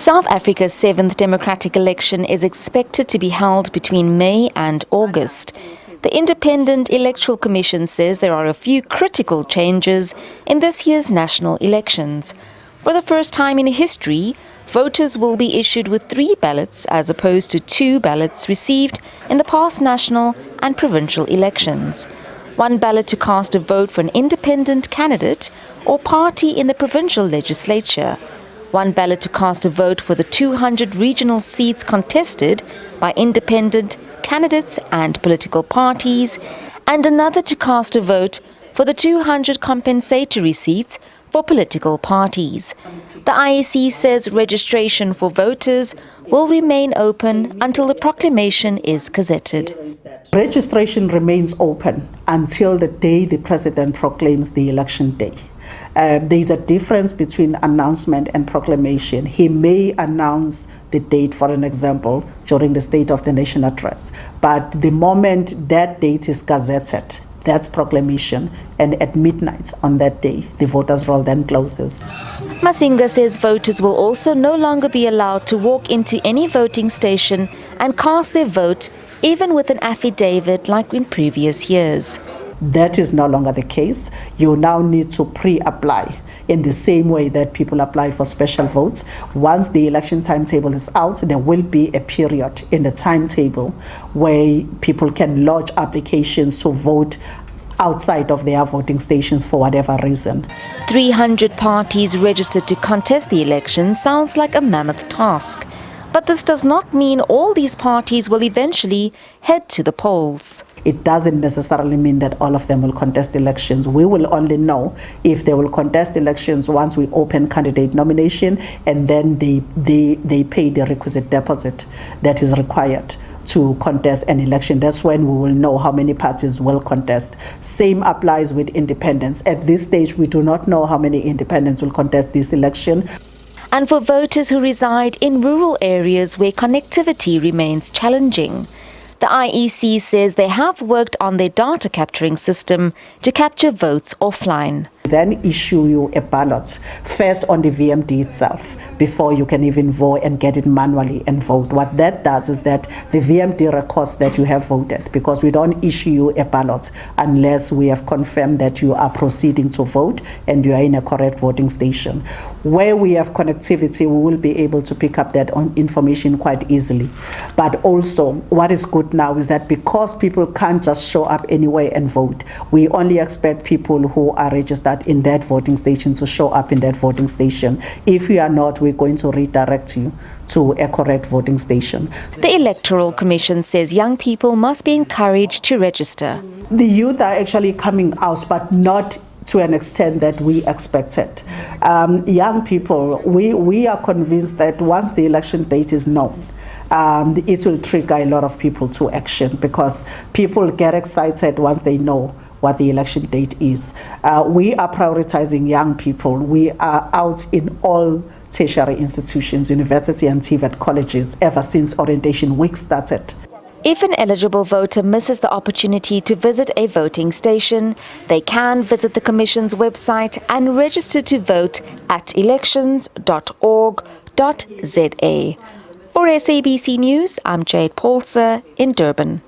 South Africa's 7th democratic election is expected to be held between May and August. The Independent Electoral Commission says there are a few critical changes in this year's national elections. For the first time in history, voters will be issued with 3 ballots as opposed to 2 ballots received in the past national and provincial elections. 1 ballot to cast a vote for an independent candidate or party in the provincial legislature. 1 ballot to cast a vote for the 200 regional seats contested by independent candidates and political parties, and another to cast a vote for the 200 compensatory seats for political parties. The IEC says registration for voters will remain open until the proclamation is gazetted. Registration remains open until the day the President proclaims the election day. There's a difference between announcement and proclamation. He may announce the date, for an example, during the State of the Nation address. But the moment that date is gazetted, that's proclamation. And at midnight on that day, the voters' roll then closes. Masinga says voters will also no longer be allowed to walk into any voting station and cast their vote, even with an affidavit like in previous years. That is no longer the case. You now need to pre-apply in the same way that people apply for special votes. Once the election timetable is out, there will be a period in the timetable where people can lodge applications to vote outside of their voting stations for whatever reason. 300 parties registered to contest the election sounds like a mammoth task. But this does not mean all these parties will eventually head to the polls. It doesn't necessarily mean that all of them will contest elections. We will only know if they will contest elections once we open candidate nomination and then they pay the requisite deposit that is required to contest an election. That's when we will know how many parties will contest. Same applies with independents. At this stage, we do not know how many independents will contest this election. And for voters who reside in rural areas where connectivity remains challenging, the IEC says they have worked on their data capturing system to capture votes offline. Then issue you a ballot first on the VMD itself before you can even vote and get it manually and vote. What that does is that the VMD records that you have voted, because we don't issue you a ballot unless we have confirmed that you are proceeding to vote and you are in a correct voting station. Where we have connectivity, we will be able to pick up that information quite easily. But also, what is good now is that because people can't just show up anywhere and vote, we only expect people who are registered in that voting station to show up in that voting station. If you are not, we're going to redirect you to a correct voting station. The Electoral Commission says young people must be encouraged to register. The youth are actually coming out, but not to an extent that we expected. Young people, we are convinced that once the election date is known, it will trigger a lot of people to action, because people get excited once they know what the election date is. We are prioritizing young people. We are out in all tertiary institutions, university and TVET colleges ever since orientation week started. If an eligible voter misses the opportunity to visit a voting station, they can visit the Commission's website and register to vote at elections.org.za. For SABC News, I'm Paulse in Durban.